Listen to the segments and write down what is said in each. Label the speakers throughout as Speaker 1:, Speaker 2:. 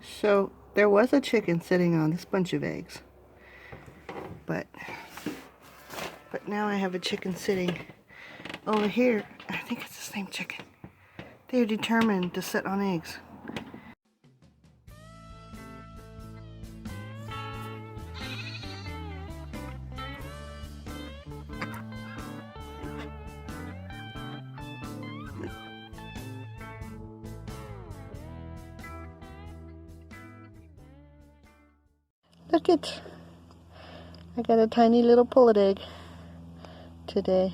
Speaker 1: So there was a chicken sitting on this bunch of eggs, but now I have a chicken sitting over here. I think it's the same chicken. They're determined to sit on eggs. Look it! I got a tiny little pullet egg today.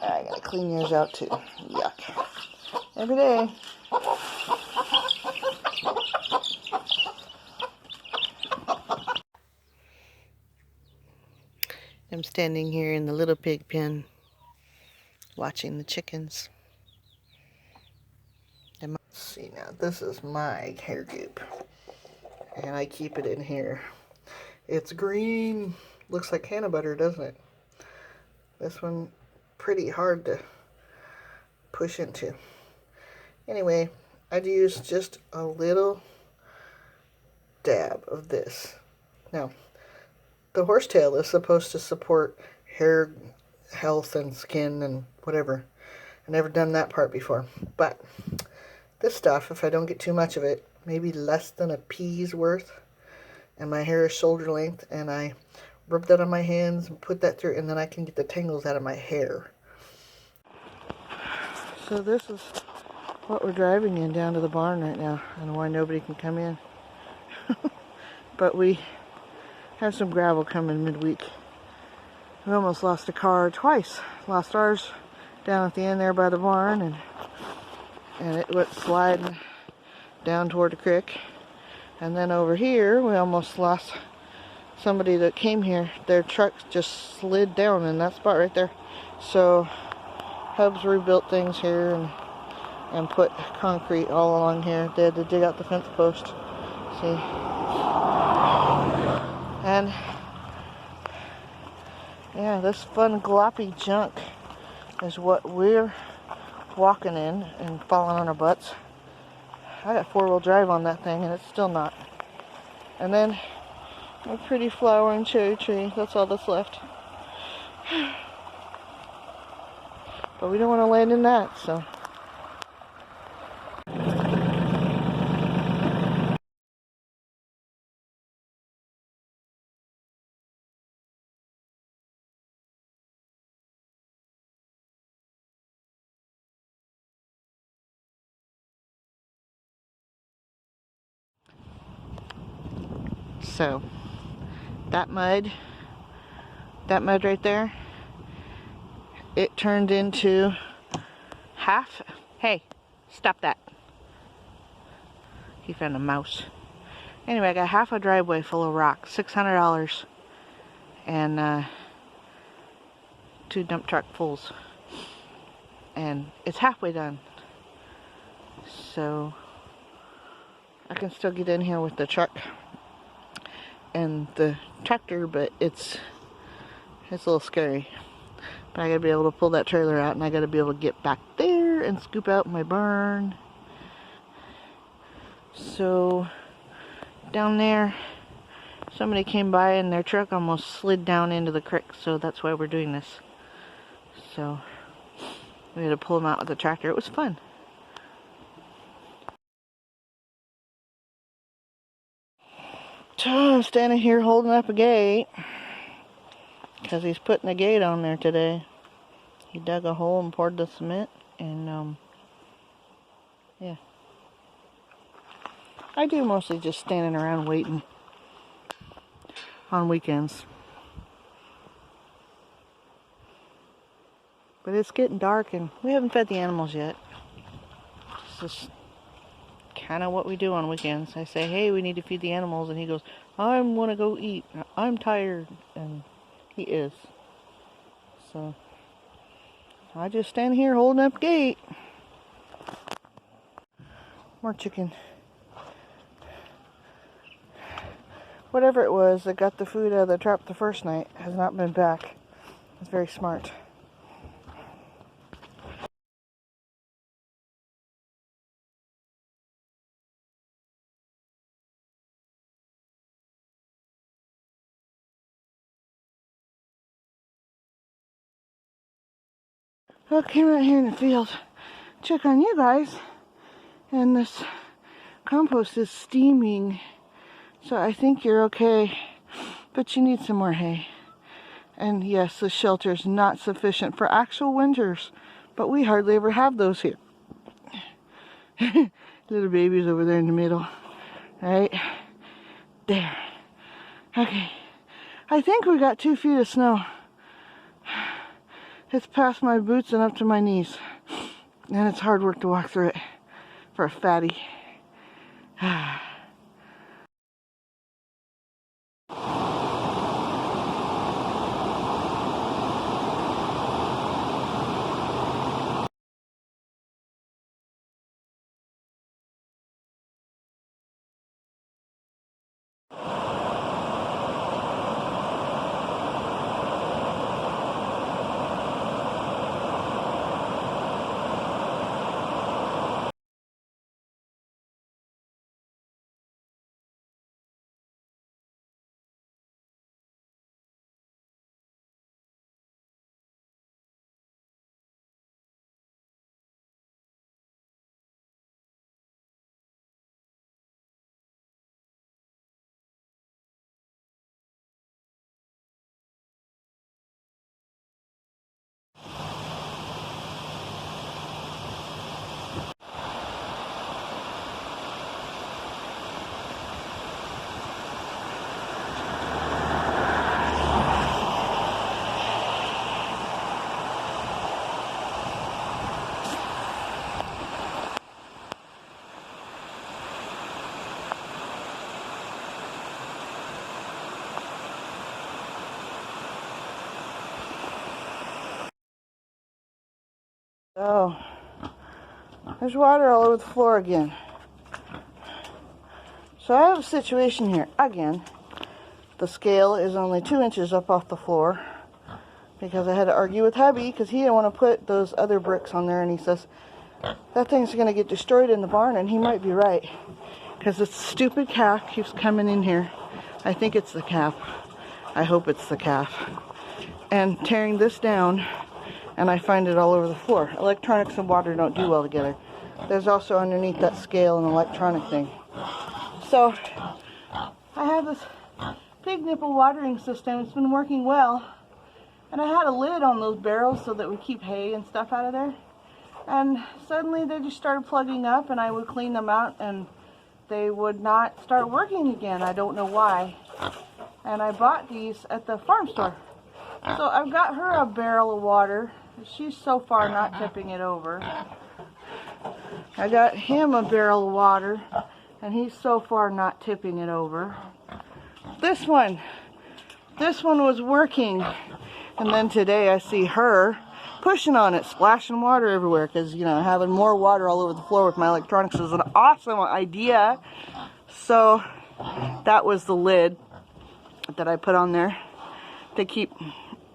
Speaker 1: I gotta clean yours out too. Yuck. Every day. I'm standing here in the little pig pen watching the chickens. Let's see now, this is my hair goop. And I keep it in here. It's green. Looks like canna butter, doesn't it? This one pretty hard to push into. Anyway, I'd use just a little dab of this. Now, the horsetail is supposed to support hair health and skin and whatever. I've never done that part before. But this stuff, if I don't get too much of it, maybe less than a pea's worth, and my hair is shoulder length, and I rub that on my hands and put that through, and then I can get the tangles out of my hair. So this is what we're driving in down to the barn right now. I don't know why nobody can come in. But we have some gravel coming midweek. We almost lost a car twice. Lost ours down at the end there by the barn, and it went sliding down toward the creek. And then over here, we almost lost somebody that came here. Their truck just slid down in that spot right there. So Hubs rebuilt things here and put concrete all along here. They had to dig out the fence post. See? And yeah, this fun gloppy junk is what we're walking in and falling on our butts. I got four-wheel drive on that thing and it's still not. And then a pretty flowering cherry tree. That's all that's left. But we don't want to land in that, so. So, that mud right there, it turned into half. Hey, stop that. He found a mouse. Anyway, I got half a driveway full of rock, $600, and 2 dump truck fulls. And it's halfway done. So, I can still get in here with the truck and the tractor, but it's a little scary. But I gotta be able to pull that trailer out, and I gotta be able to get back there and scoop out my barn. So down there, somebody came by and their truck almost slid down into the creek, so that's why we're doing this. So we had to pull them out with the tractor. It was fun. So I'm standing here holding up a gate because he's putting a gate on there today. He dug a hole and poured the cement, and yeah. I do mostly just standing around waiting on weekends. But it's getting dark and we haven't fed the animals yet. It's just kind of what we do on weekends. I say, hey, we need to feed the animals, and he goes, I want to go eat. I'm tired, and he is. So I just stand here holding up gate. More chicken. Whatever it was that got the food out of the trap the first night has not been back. It's very smart. I came out here in the field, check on you guys, and this compost is steaming, so I think you're okay, but you need some more hay. And yes, the shelter is not sufficient for actual winters, but we hardly ever have those here. Little baby's over there in the middle, right there. Okay, I think we got 2 feet of snow. It's past my boots and up to my knees, and it's hard work to walk through it for a fatty. Oh, there's water all over the floor again. So I have a situation here again. The scale is only 2 inches up off the floor because I had to argue with hubby because he didn't want to put those other bricks on there, and he says that thing's going to get destroyed in the barn, and he might be right because this stupid calf keeps coming in here. I think it's the calf. I hope it's the calf. And tearing this down, and I find it all over the floor. Electronics and water don't do well together. There's also underneath that scale an electronic thing. So I have this pig nipple watering system. It's been working well. And I had a lid on those barrels so that we keep hay and stuff out of there. And suddenly they just started plugging up, and I would clean them out and they would not start working again. I don't know why. And I bought these at the farm store. So I've got her a barrel of water. She's so far not tipping it over. I got him a barrel of water, and he's so far not tipping it over. This one was working, and then today I see her pushing on it, splashing water everywhere, because, you know, having more water all over the floor with my electronics is an awesome idea. So that was the lid that I put on there to keep,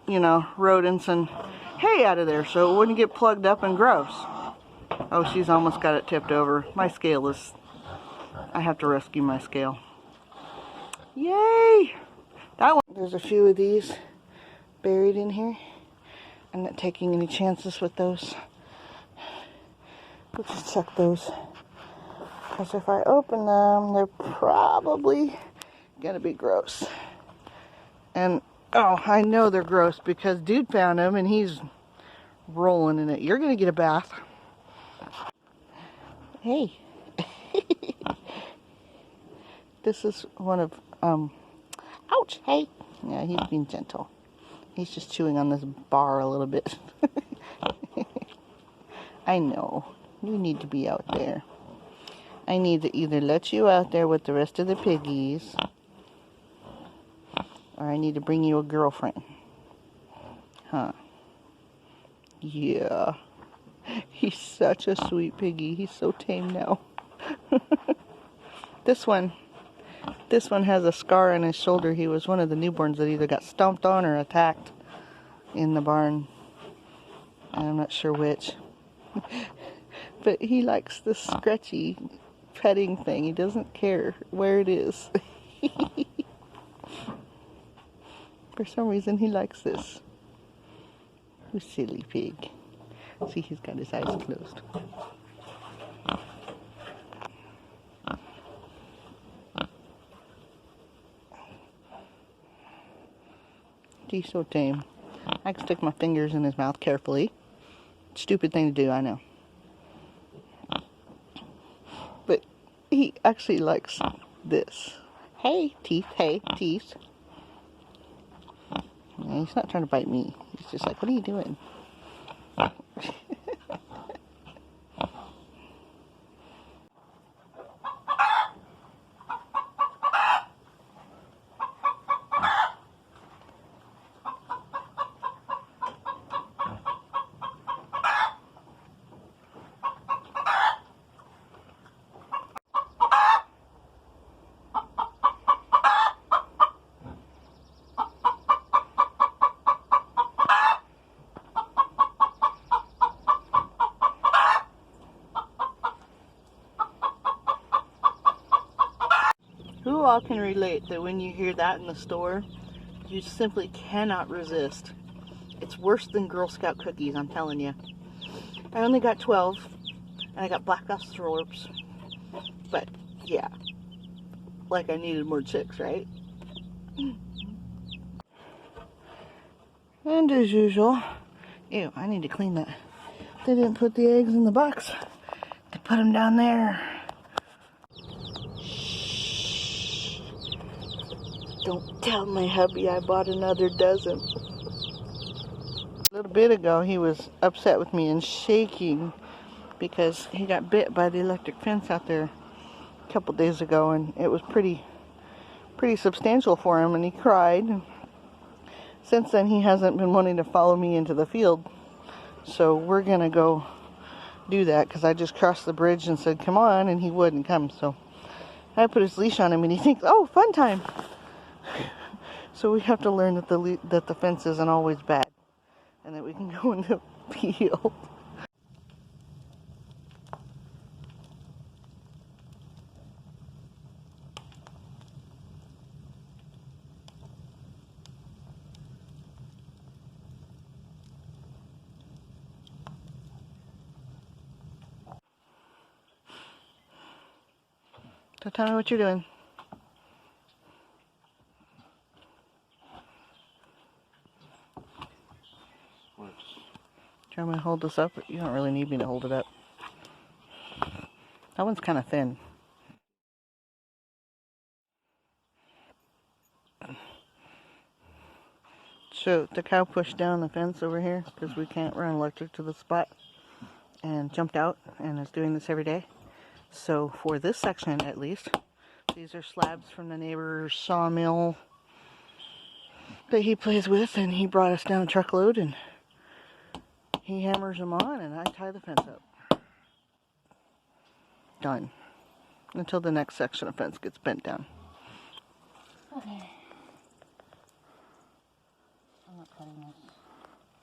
Speaker 1: you know, rodents and hay out of there so it wouldn't get plugged up and gross. Oh, she's almost got it tipped over. My scale is, I have to rescue my scale. Yay! That one. There's a few of these buried in here. I'm not taking any chances with those. Let's just check those. Because if I open them, they're probably gonna be gross. And oh, I know they're gross because dude found them and he's rolling in it. You're gonna get a bath. Hey. This is one of, ouch, hey. Yeah, he's being gentle. He's just chewing on this bar a little bit. I know. You need to be out there. I need to either let you out there with the rest of the piggies, or I need to bring you a girlfriend. Huh. Yeah. He's such a sweet piggy. He's so tame now. This one has a scar on his shoulder. He was one of the newborns that either got stomped on or attacked in the barn. I'm not sure which. But he likes the scratchy petting thing. He doesn't care where it is. For some reason he likes this. You silly pig. See, he's got his eyes closed. He's so tame. I can stick my fingers in his mouth carefully. Stupid thing to do, I know. But he actually likes this. Hey, teeth. Hey, teeth. Yeah, he's not trying to bite me. He's just like, what are you doing? Who all can relate that when you hear that in the store, you simply cannot resist? It's worse than Girl Scout cookies, I'm telling you. I only got 12, and I got black Australorps. But, yeah. Like I needed more chicks, right? And as usual, ew, I need to clean that. They didn't put the eggs in the box. They put them down there. Shh. Don't tell my hubby I bought another dozen. A little bit ago, he was upset with me and shaking because he got bit by the electric fence out there a couple days ago, and it was pretty substantial for him, and he cried. Since then, he hasn't been wanting to follow me into the field, so we're gonna go do that because I just crossed the bridge and said come on, and he wouldn't come. So I put his leash on him, and he thinks, oh, fun time. So we have to learn that the fence isn't always bad, and that we can go in the field. So tell me what you're doing. Try to hold this up. You don't really need me to hold it up. That one's kind of thin. So the cow pushed down the fence over here because we can't run electric to the spot, and jumped out and is doing this every day. So for this section at least, these are slabs from the neighbor's sawmill that he plays with, and he brought us down a truckload, and he hammers them on, and I tie the fence up. Done. Until the next section of fence gets bent down. Okay. I'm not cutting this.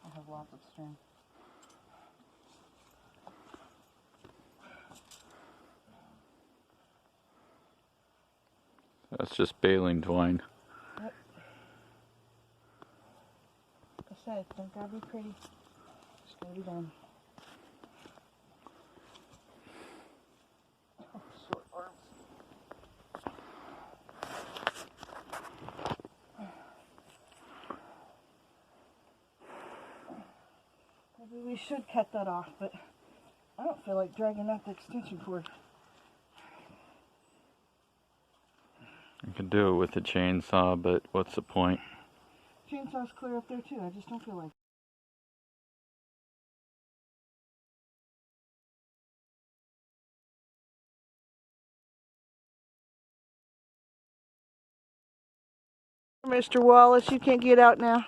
Speaker 1: I have lots of string.
Speaker 2: That's just baling twine.
Speaker 1: Yep. Like I said, it's not gotta be pretty. It's gotta be done. Oh, short arms. Maybe we should cut that off, but I don't feel like dragging out the extension cord.
Speaker 2: You can do it with a chainsaw, but what's the point?
Speaker 1: Chainsaw's clear up there too, I just don't feel like it. Mr. Wallace, you can't get out now.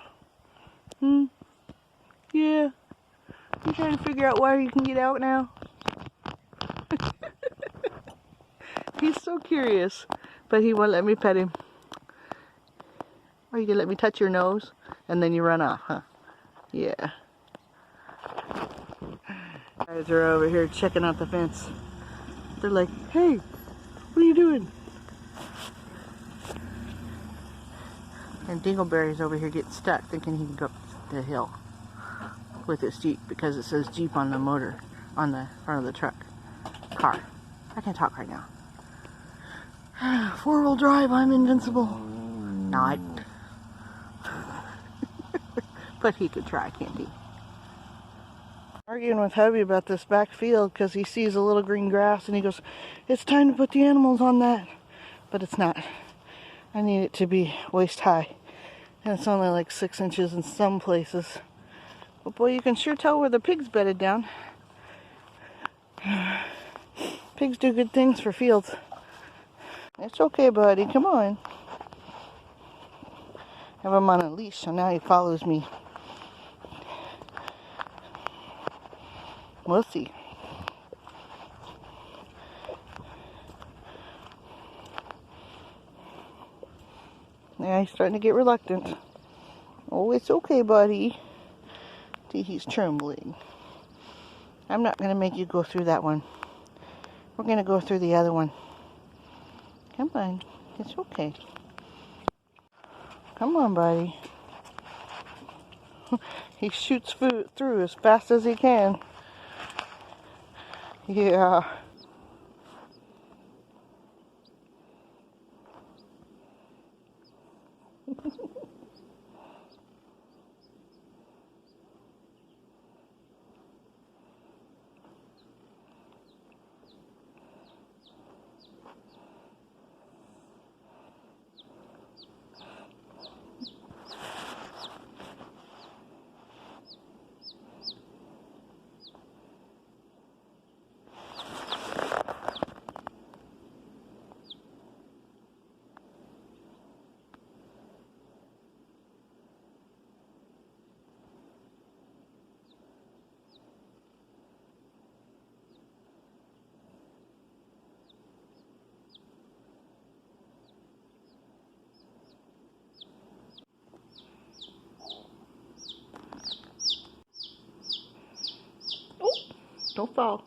Speaker 1: Yeah. Trying to figure out why he can get out now. He's so curious, but he won't let me pet him. Are you gonna let me touch your nose? And then you run off, huh? Yeah. Guys are over here checking out the fence. They're like, hey, what are you doing? And Dingleberry's over here getting stuck, thinking he can go up the hill with his Jeep because it says Jeep on the motor, on the front of the truck. Car. I can talk right now. 4-wheel drive, I'm invincible. Not. But he could try, can't he? Arguing with hubby about this back field because he sees a little green grass and he goes, it's time to put the animals on that. But it's not. I need it to be waist high. And it's only like 6 inches in some places. But boy, you can sure tell where the pigs bedded down. Pigs do good things for fields. It's okay, buddy. Come on. I have him on a leash, so now he follows me. We'll see. Yeah, he's starting to get reluctant. Oh, it's okay, buddy. See, he's trembling. I'm not going to make you go through that one. We're going to go through the other one. Come on. It's okay. Come on, buddy. He shoots food through as fast as he can. Yeah. Don't fall.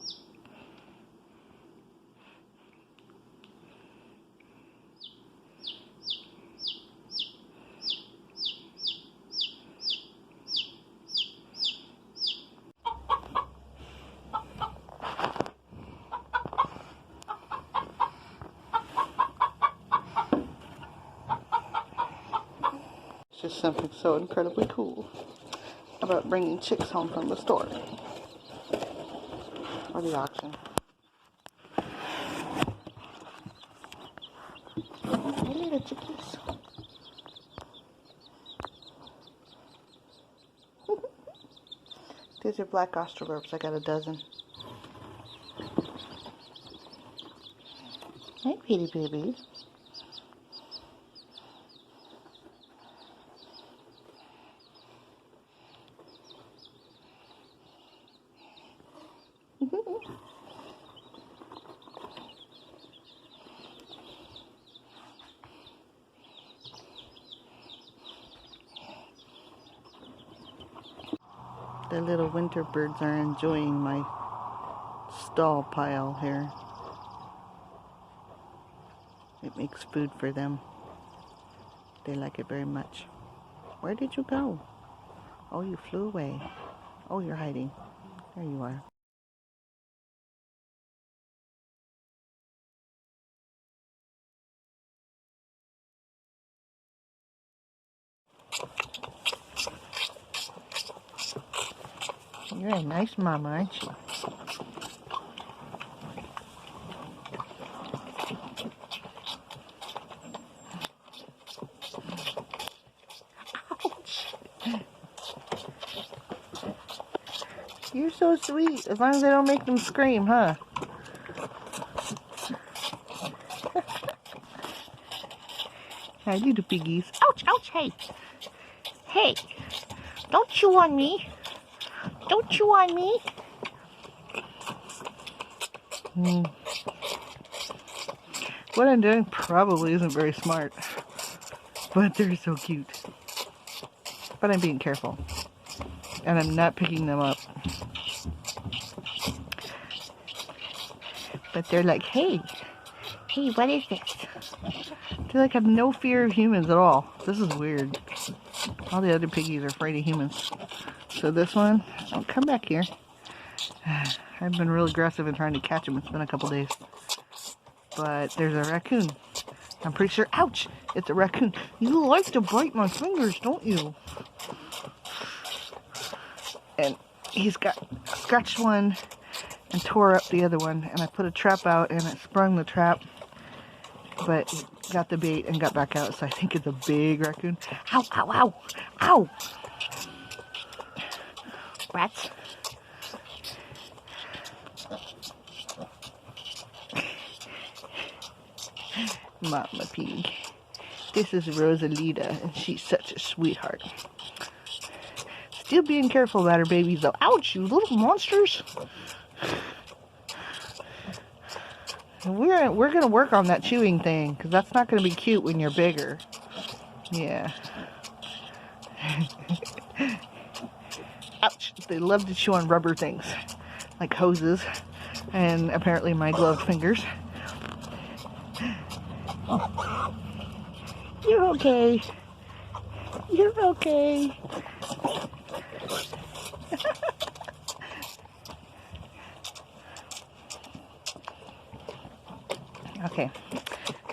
Speaker 1: It's just something so incredibly cool about bringing chicks home from the store or the auction. Hey, little chickies. These are black australorps. I got a dozen. Hey, pretty baby. The little winter birds are enjoying my stall pile here. It makes food for them. They like it very much. Where did you go? Oh, you flew away. Oh, you're hiding. There you are. You're a nice mama, aren't you? Ouch! You're so sweet, as long as they don't make them scream, huh? Hi, little piggies. Ouch, ouch, hey! Hey! Don't chew on me! Don't chew on me. What I'm doing probably isn't very smart, but they're so cute. But I'm being careful, and I'm not picking them up. But they're like, hey, what is this? They like have no fear of humans at all. This is weird. All the other piggies are afraid of humans. So this one, oh, come back here. I've been real aggressive in trying to catch him. It's been a couple days. But there's a raccoon. I'm pretty sure, ouch, it's a raccoon. You like to bite my fingers, don't you? And he's got scratched one and tore up the other one. And I put a trap out and it sprung the trap. But he got the bait and got back out. So I think it's a big raccoon. Ow, ow, ow, ow. Rats. Mama pig. This is Rosalita, and she's such a sweetheart. Still being careful about her babies, though. Ouch, you little monsters! We're gonna work on that chewing thing, because that's not gonna be cute when you're bigger. Yeah. Ouch! They love to chew on rubber things, like hoses, and apparently my gloved fingers. You're okay. You're okay. Okay.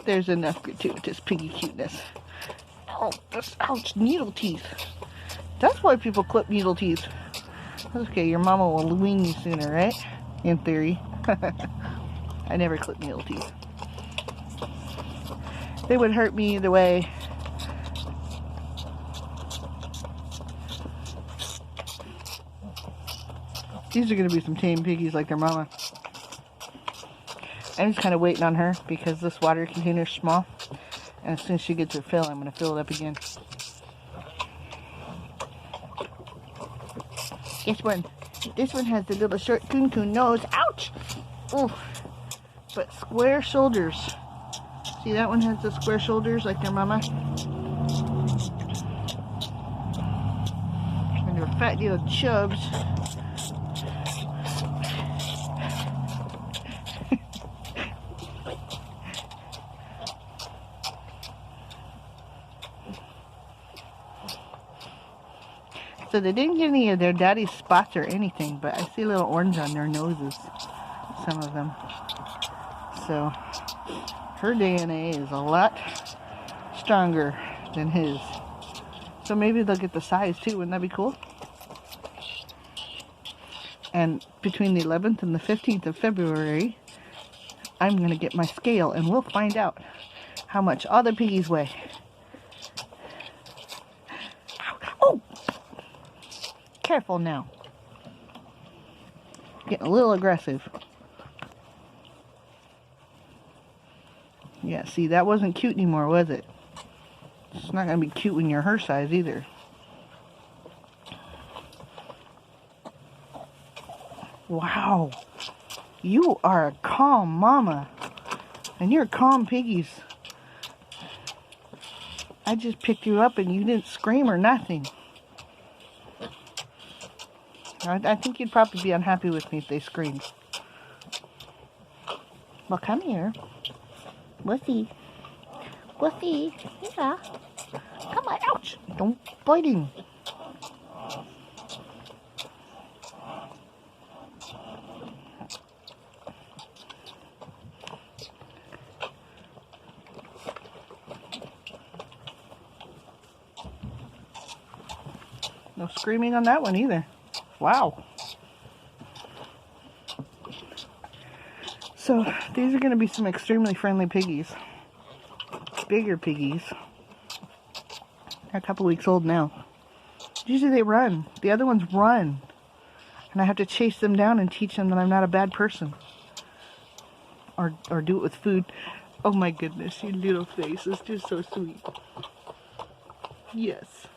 Speaker 1: There's enough gratuitous piggy cuteness. Oh, ouch, needle teeth. That's why people clip needle teeth. Okay, your mama will wean you sooner, right? In theory. I never clip needle teeth. They would hurt me either way. These are going to be some tame piggies like their mama. I'm just kind of waiting on her because this water container is small. And as soon as she gets her fill, I'm going to fill it up again. This one has the little short coon nose. Ouch! Ooh. But square shoulders. See, that one has the square shoulders like their mama. And they're fat little chubs. So they didn't get any of their daddy's spots or anything, but I see a little orange on their noses. Some of them. So her DNA is a lot stronger than his. So maybe they'll get the size too. Wouldn't that be cool? And between the 11th and the 15th of February, I'm going to get my scale and we'll find out how much all the piggies weigh. Oh! Careful now. Getting a little aggressive. Yeah, see, that wasn't cute anymore, was it? It's not going to be cute when you're her size either. Wow. You are a calm mama. And you're calm piggies. I just picked you up and you didn't scream or nothing. I think you'd probably be unhappy with me if they screamed. Well, come here. Wussy. Wussy. Yeah. Come on. Ouch. Don't bite him. No screaming on that one either. Wow. So these are going to be some extremely friendly piggies. Bigger piggies. They're a couple weeks old now. Usually they run. The other ones run. And I have to chase them down and teach them that I'm not a bad person. Or do it with food. Oh my goodness, your little face is just so sweet. Yes.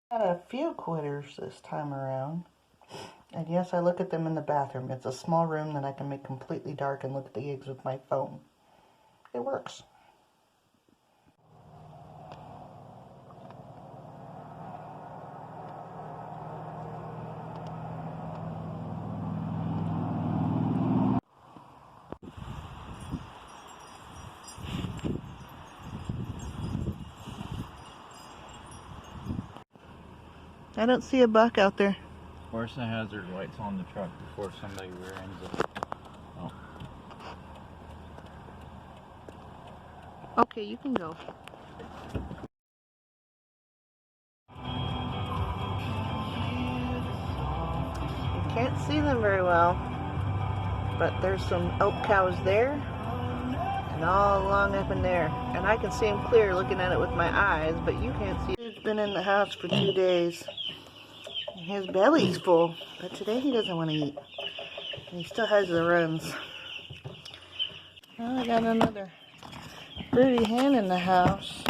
Speaker 1: Got a few quitters this time around. And yes, I look at them in the bathroom. It's a small room that I can make completely dark and look at the eggs with my phone. It works. I don't see a buck out there.
Speaker 2: Where's the hazard lights on the truck before somebody rear ends it? Oh.
Speaker 1: Okay, you can go. You can't see them very well, but there's some elk cows there and all along up in there. And I can see them clear looking at it with my eyes, but you can't see. He's been in the house for 2 days. His belly's full, but today he doesn't want to eat. And he still has the runs. Well, I got another birdie hen in the house.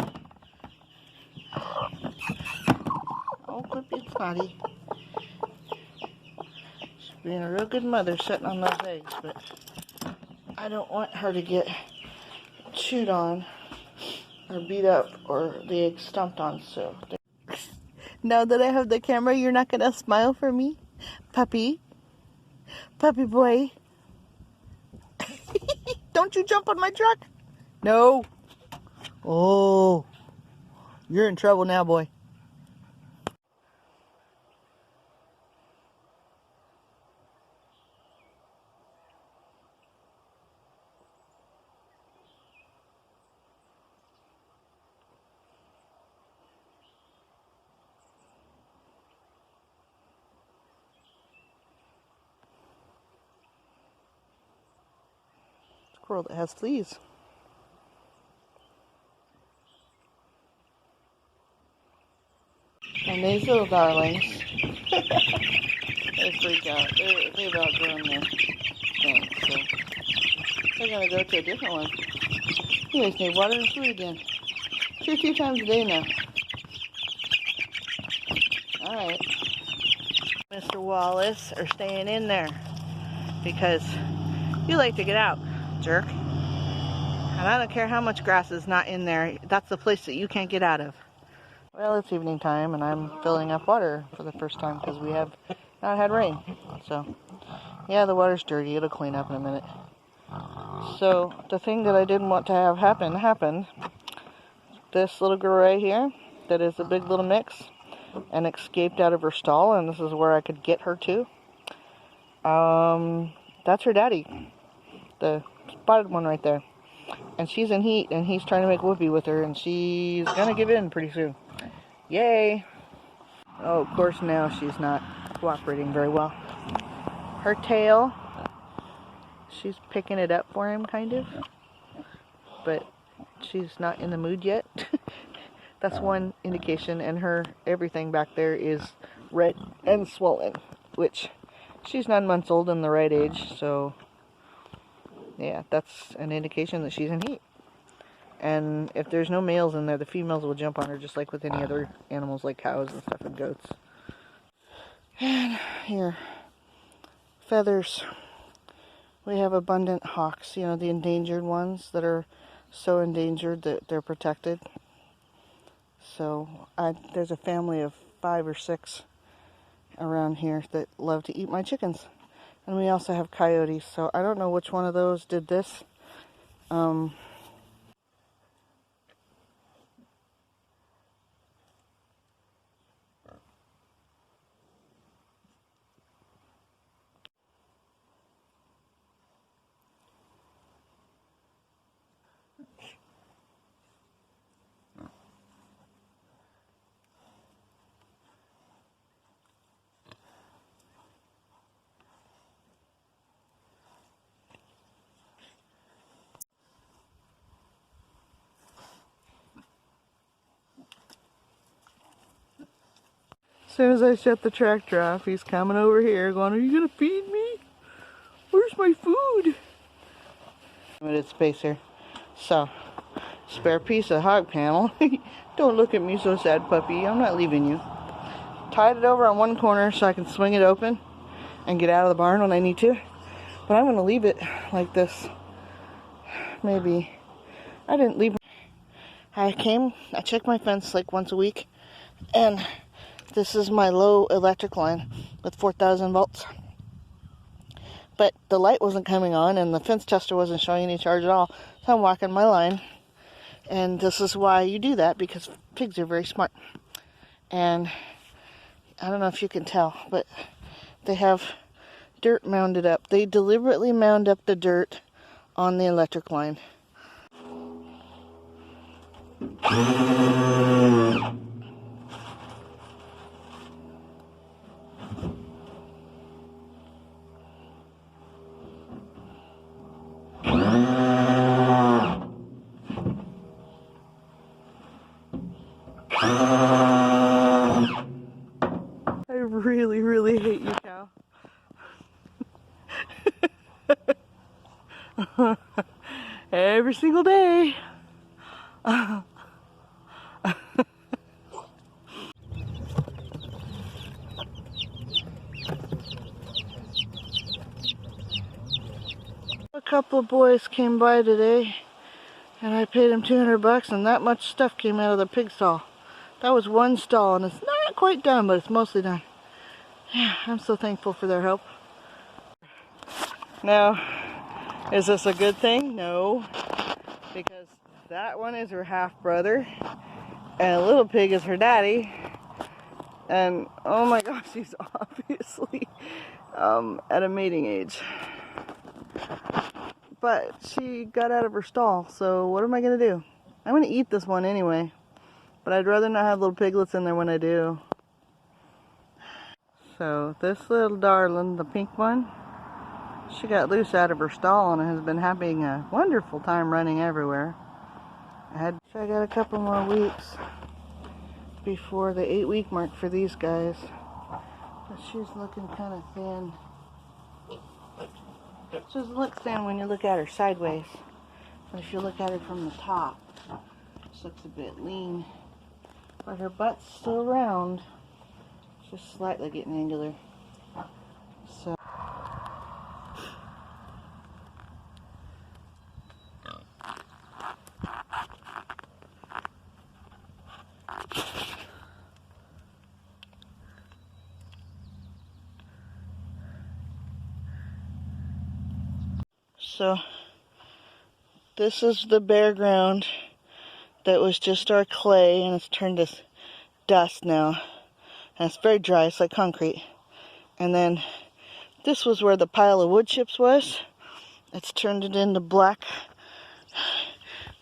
Speaker 1: Oh, quit being snotty. She's being a real good mother sitting on those eggs, but I don't want her to get chewed on or beat up or the eggs stomped on. So now that I have the camera, you're not gonna smile for me, puppy? Puppy boy. Don't you jump on my truck. No. Oh, you're in trouble now, boy. Squirrel that has fleas. And these little darlings, they freak out. They've outgrown their thing, so they're gonna go to a different one. You guys need water and food again. 2 times a day now. Alright. Mr. Wallace are staying in there because you like to get out, jerk. And I don't care how much grass is not in there. That's the place that you can't get out of. Well, it's evening time and I'm filling up water for the first time because we have not had rain. So, yeah, the water's dirty. It'll clean up in a minute. So, the thing that I didn't want to have happen, happened. This little girl right here, that is a big little mix, and escaped out of her stall, and this is where I could get her to. That's her daddy. The spotted one right there. And she's in heat, and he's trying to make whoopee with her, and she's gonna give in pretty soon. Yay! Oh, of course now she's not cooperating very well. Her tail, she's picking it up for him, kind of. But she's not in the mood yet. That's one indication, and her everything back there is red and swollen, which she's 9 months old and the right age, so yeah, that's an indication that she's in heat. And if there's no males in there, the females will jump on her just like with any other animals like cows and stuff and goats. And here, feathers. We have abundant hawks, you know, the endangered ones that are so endangered that they're protected. So there's a family of 5 or 6 around here that love to eat my chickens. And we also have coyotes, so I don't know which one of those did this. As soon as I shut the tractor off, he's coming over here going, "Are you going to feed me? Where's my food?" Limited space here. So, spare piece of hog panel. Don't look at me so sad, puppy. I'm not leaving you. tied it over on one corner so I can swing it open and get out of the barn when I need to. But I'm going to leave it like this. Maybe. I didn't leave. I check my fence like once a week. And this is my low electric line with 4,000 volts. But the light wasn't coming on and the fence tester wasn't showing any charge at all. So I'm walking my line. And this is why you do that, because pigs are very smart. And I don't know if you can tell, but they have dirt mounded up. They deliberately mound up the dirt on the electric line. I really, really hate you, cow. Every single day. A couple of boys came by today and I paid them $200 and that much stuff came out of the pig stall. That was one stall and it's not quite done, but it's mostly done. Yeah, I'm so thankful for their help. Now, is this a good thing? No, because that one is her half-brother and little pig is her daddy. And oh my gosh, she's obviously at a mating age. But she got out of her stall, so what am I going to do? I'm going to eat this one anyway. But I'd rather not have little piglets in there when I do. So this little darling, the pink one, she got loose out of her stall and has been having a wonderful time running everywhere. So I got a couple more weeks before the 8-week mark for these guys. But she's looking kind of thin. She doesn't look thin when you look at her sideways. But if you look at her from the top, she looks a bit lean. But her butt's still round. It's just slightly getting angular. So this is the bare ground that was just our clay, and it's turned to dust now. And it's very dry, it's like concrete. And then this was where the pile of wood chips was. It's turned it into black,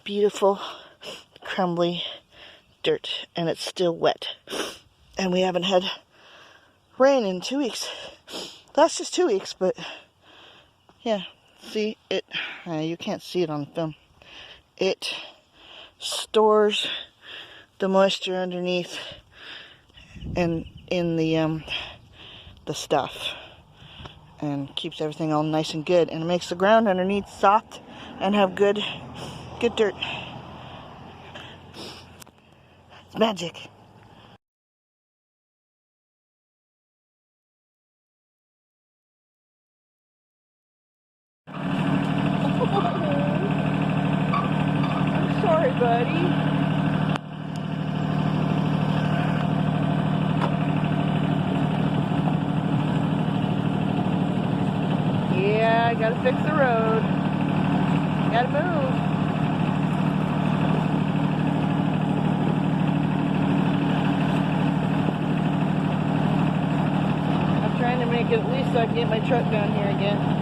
Speaker 1: beautiful, crumbly dirt, and it's still wet. And we haven't had rain in 2 weeks. That's just 2 weeks, but yeah, see it. You can't see it on film. It stores the moisture underneath and in the stuff, and keeps everything all nice and good, and it makes the ground underneath soft and have good dirt. It's magic. I'm sorry, buddy. Yeah, I gotta fix the road. Gotta move. I'm trying to make it at least so I can get my truck down here again.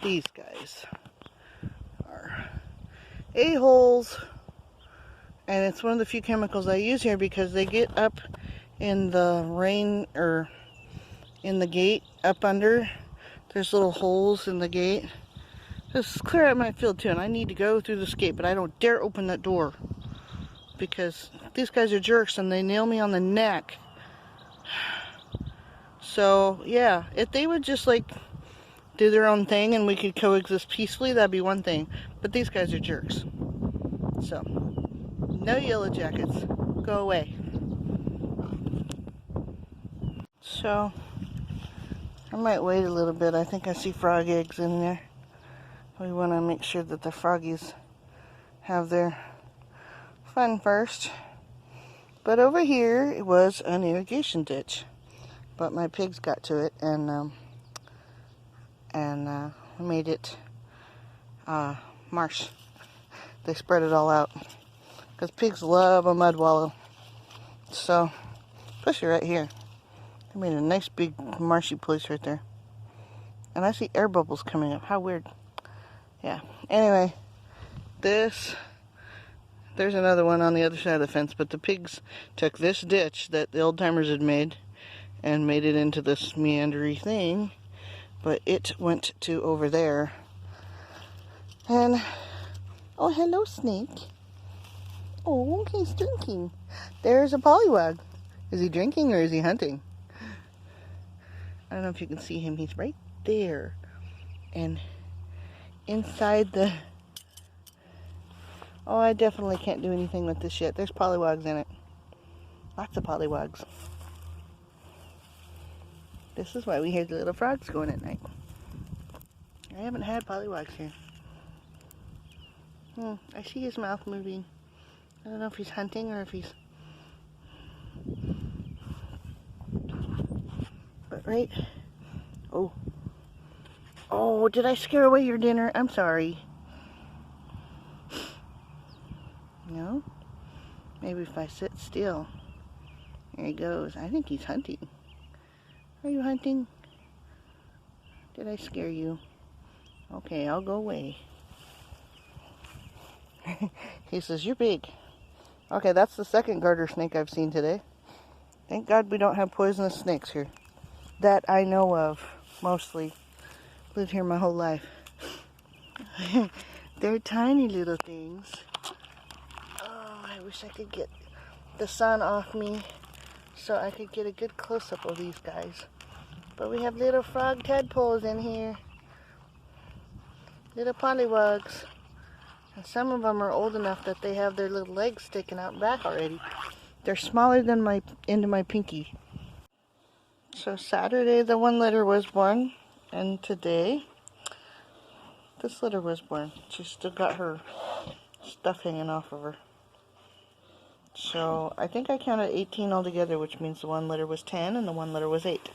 Speaker 1: These guys are a-holes, And it's one of the few chemicals I use here because they get up in the rain or in the gate up under. There's little holes in the gate. This is clear out my field too, and I need to go through this gate, but I don't dare open that door because these guys are jerks and they nail me on the neck. So yeah, if they would just like do their own thing and we could coexist peacefully, that'd be one thing. But these guys are jerks. So, no yellow jackets. Go away. So, I might wait a little bit. I think I see frog eggs in there. We want to make sure that the froggies have their fun first. But over here, it was an irrigation ditch. But my pigs got to it and made it marsh. They spread it all out because pigs love a mud wallow. So, especially right here, they made a nice big marshy place right there. And I see air bubbles coming up. How weird. Yeah. Anyway, there's another one on the other side of the fence, but the pigs took this ditch that the old timers had made and made it into this meandery thing. But it went to over there. And, oh, hello, snake. Oh, he's drinking. There's a pollywog. Is he drinking or is he hunting? I don't know if you can see him. He's right there. And inside the... Oh, I definitely can't do anything with this yet. There's pollywogs in it. Lots of pollywogs. This is why we hear the little frogs going at night. I haven't had pollywogs here. I see his mouth moving. I don't know if he's hunting or if he's... But right... Oh. Oh, did I scare away your dinner? I'm sorry. No? Maybe if I sit still. There he goes. I think he's hunting. Are you hunting? Did I scare you? Okay, I'll go away. He says, you're big. Okay, that's the second garter snake I've seen today. Thank God we don't have poisonous snakes here. That I know of, mostly. Lived here my whole life. They're tiny little things. Oh, I wish I could get the sun off me so I could get a good close-up of these guys. But we have little frog tadpoles in here. Little pollywogs. And some of them are old enough that they have their little legs sticking out back already. They're smaller than my end of my pinky. So Saturday the one litter was born, and today this litter was born. She's still got her stuff hanging off of her. So I think I counted 18 altogether, which means the one litter was 10 and the one litter was 8.